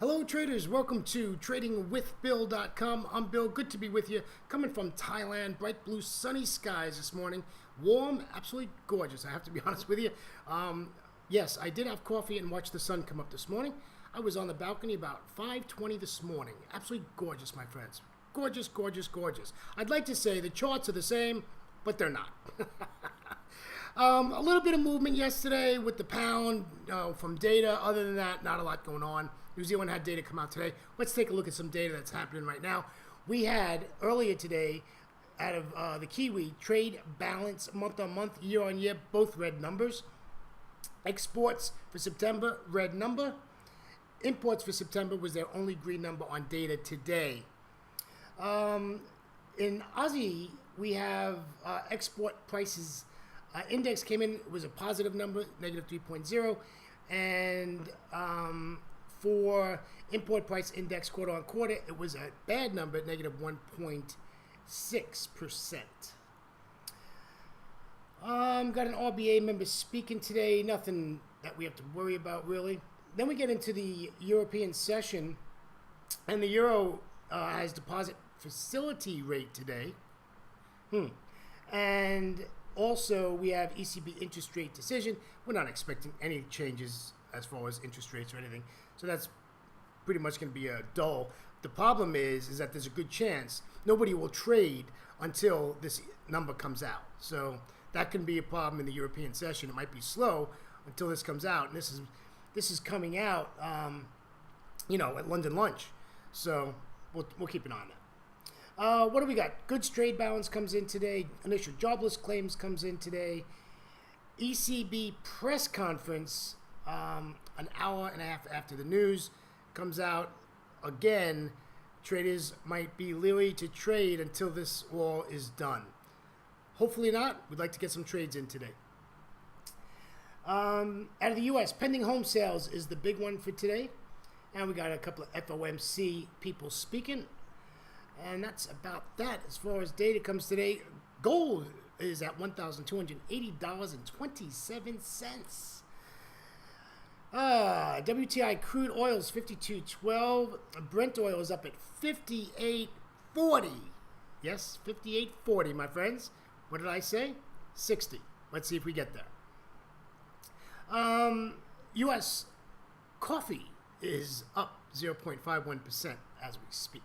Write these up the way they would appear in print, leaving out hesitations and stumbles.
Hello traders, welcome to tradingwithbill.com. I'm Bill, good to be with you. Coming from Thailand, bright blue sunny skies this morning. Warm, absolutely gorgeous, I have to be honest with you. Yes, I did have coffee and watched the sun come up this morning. I was on the balcony about 5:20 this morning. Absolutely gorgeous, my friends. Gorgeous, gorgeous, gorgeous. I'd like to say the charts are the same, but they're not. A little bit of movement yesterday with the pound from data. Other than that, not a lot going on. New Zealand had data come out today. Let's take a look at some data that's happening right now. We had earlier today, out of the Kiwi, trade balance month on month, year on year, both red numbers. Exports for September, red number. Imports for September was their only green number on data today. In Aussie, we have export prices. Index came in, it was a positive number, negative 3.0. And for import price index quarter on quarter, it was a bad number, negative 1.6%. Got an RBA member speaking today, nothing that we have to worry about really. Then we get into the European session, and the Euro has deposit facility rate today. And also, we have ECB interest rate decision. We're not expecting any changes as far as interest rates or anything. So that's pretty much going to be a dull. The problem is that there's a good chance nobody will trade until this number comes out. So that can be a problem in the European session. It might be slow until this comes out. And this is coming out, at London lunch. So we'll keep an eye on that. What do we got? Goods trade balance comes in today. Initial jobless claims comes in today. ECB press conference, an hour and a half after the news comes out. Again, traders might be leery to trade until this all is done. Hopefully not. We'd like to get some trades in today. Out of the U.S., pending home sales is the big one for today. And we got a couple of FOMC people speaking. And that's about that as far as data comes today. Gold is at $1,280.27. WTI crude oil is $52.12. Brent oil is up at $58.40. Yes, $58.40, my friends. What did I say? 60. Let's see if we get there. U.S. coffee is up 0.51% as we speak.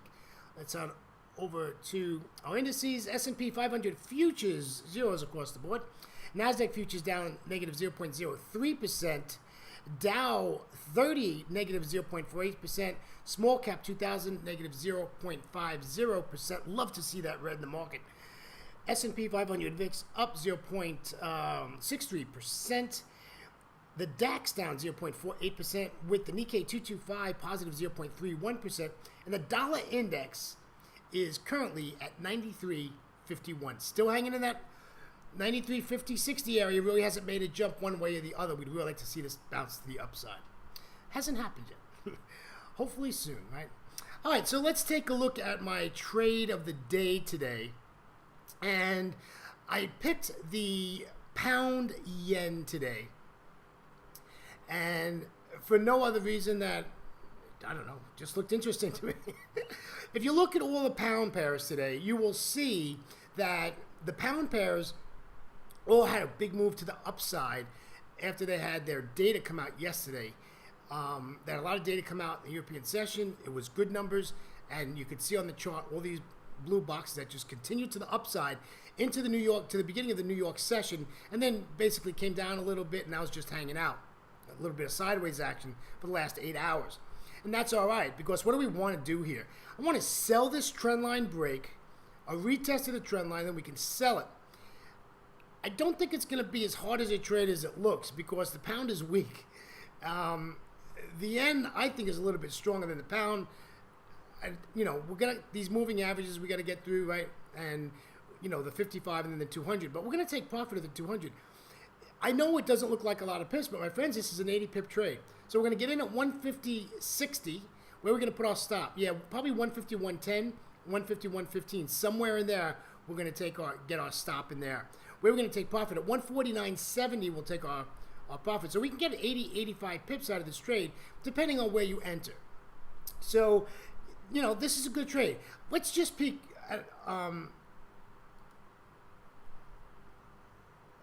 Let's on over to our indices. S&P 500 futures, zeros across the board. NASDAQ futures down negative 0.03%. Dow 30, negative 0.48%. Small cap 2000, negative 0.50%. Love to see that red in the market. S&P 500 VIX up 0.63%. The DAX down 0.48%, with the Nikkei 225 positive 0.31%, and the dollar index is currently at 93.51. Still hanging in that 93.50-60 area. Really hasn't made a jump one way or the other. We'd really like to see this bounce to the upside. Hasn't happened yet. Hopefully soon, right? All right, so let's take a look at my trade of the day today. And I picked the pound yen today. And for no other reason that, I don't know, just looked interesting to me. If you look at all the pound pairs today, you will see that the pound pairs all had a big move to the upside after they had their data come out yesterday. They had a lot of data come out in the European session. It was good numbers, and you could see on the chart all these blue boxes that just continued to the upside into the to the beginning of the New York session, and then basically came down a little bit, and now it's just hanging out. A little bit of sideways action for the last 8 hours. And that's all right, because what do we want to do here? I want to sell this trend line break, a retest of the trend line, then we can sell it. I don't think it's going to be as hard as a trade as it looks, because the pound is weak. The yen, I think, is a little bit stronger than the pound. We're gonna these moving averages we got to get through, right? And the 55 and then the 200, but we're going to take profit of the 200. I know it doesn't look like a lot of pips, but my friends, this is an 80 pip trade. So we're going to get in at 150.60. Where are we going to put our stop? Yeah, probably 150.110, 150.115. Somewhere in there, we're going to get our stop in there. Where we're going to take profit at 149.70, we'll take our profit. So we can get 80, 85 pips out of this trade, depending on where you enter. So, this is a good trade. Let's just peek at,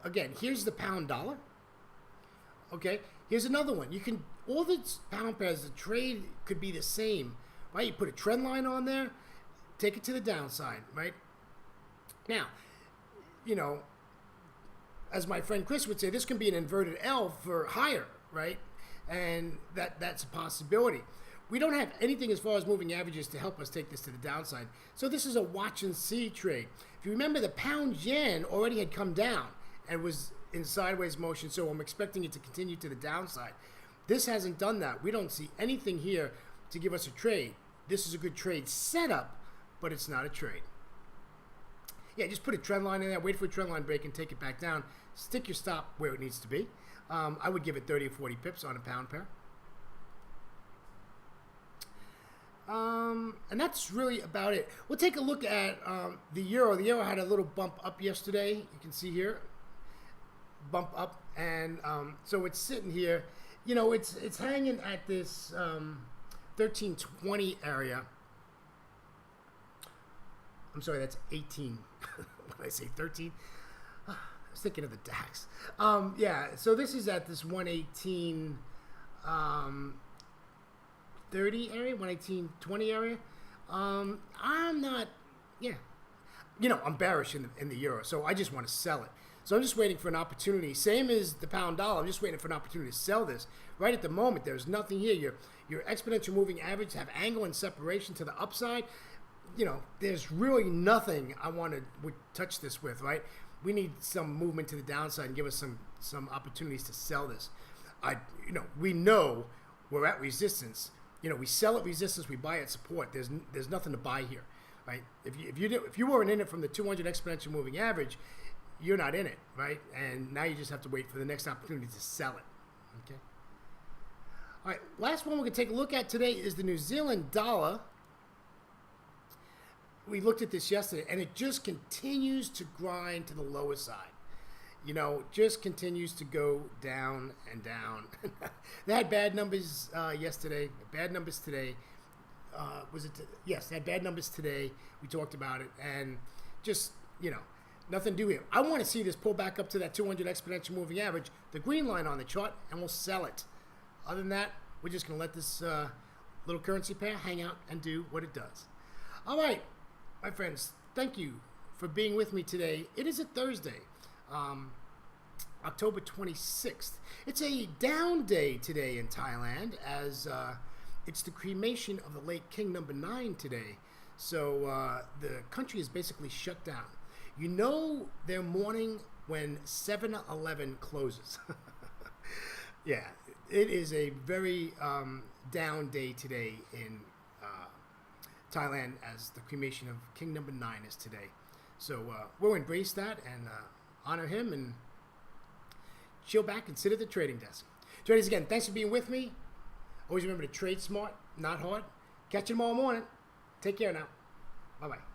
again, here's the pound dollar. Okay, here's another one. All the pound pairs, the trade could be the same, right? You put a trend line on there, take it to the downside, right? Now, as my friend Chris would say, this can be an inverted L for higher, right? And that's a possibility. We don't have anything as far as moving averages to help us take this to the downside. So this is a watch and see trade. If you remember, the pound yen already had come down and was in sideways motion, so I'm expecting it to continue to the downside. This hasn't done that. We don't see anything here to give us a trade. This is a good trade setup, but it's not a trade. Yeah, just put a trend line in there, wait for a trend line break and take it back down. Stick your stop where it needs to be. I would give it 30 or 40 pips on a pound pair. And that's really about it. We'll take a look at the euro. The euro had a little bump up yesterday. You can see here, bump up, and so it's sitting here. It's hanging at this 1320 area. I'm sorry, that's 18. When I say 13, I was thinking of the DAX. Yeah, so this is at this 118. 30 area, 118.20 area. I'm not, I'm bearish in the euro, so I just want to sell it. So I'm just waiting for an opportunity. Same as the pound dollar. I'm just waiting for an opportunity to sell this. Right at the moment, there's nothing here. Your exponential moving average have angle and separation to the upside. There's really nothing I want to touch this with, right? We need some movement to the downside and give us some opportunities to sell this. We know we're at resistance. We sell at resistance, we buy at support. There's nothing to buy here, right? If you weren't in it from the 200 exponential moving average, you're not in it, right? And now you just have to wait for the next opportunity to sell it. Okay. All right. Last one we're gonna take a look at today is the New Zealand dollar. We looked at this yesterday, and it just continues to grind to the lower side. Just continues to go down and down. They had bad numbers yesterday, bad numbers today. Yes, they had bad numbers today. We talked about it, and just, nothing to do here. I want to see this pull back up to that 200 exponential moving average, the green line on the chart, and we'll sell it. Other than that, we're just going to let this little currency pair hang out and do what it does. All right, my friends, thank you for being with me today. It is a Thursday. October 26th. It's a down day today in Thailand, as it's the cremation of the late King number 9 today. So the country is basically shut down. They're mourning when 7-Eleven closes. Yeah, it is a very down day today in Thailand, as the cremation of King number 9 is today. So we'll embrace that and honor him and chill back and sit at the trading desk. Traders, again, thanks for being with me. Always remember to trade smart, not hard. Catch you tomorrow morning. Take care now. Bye-bye.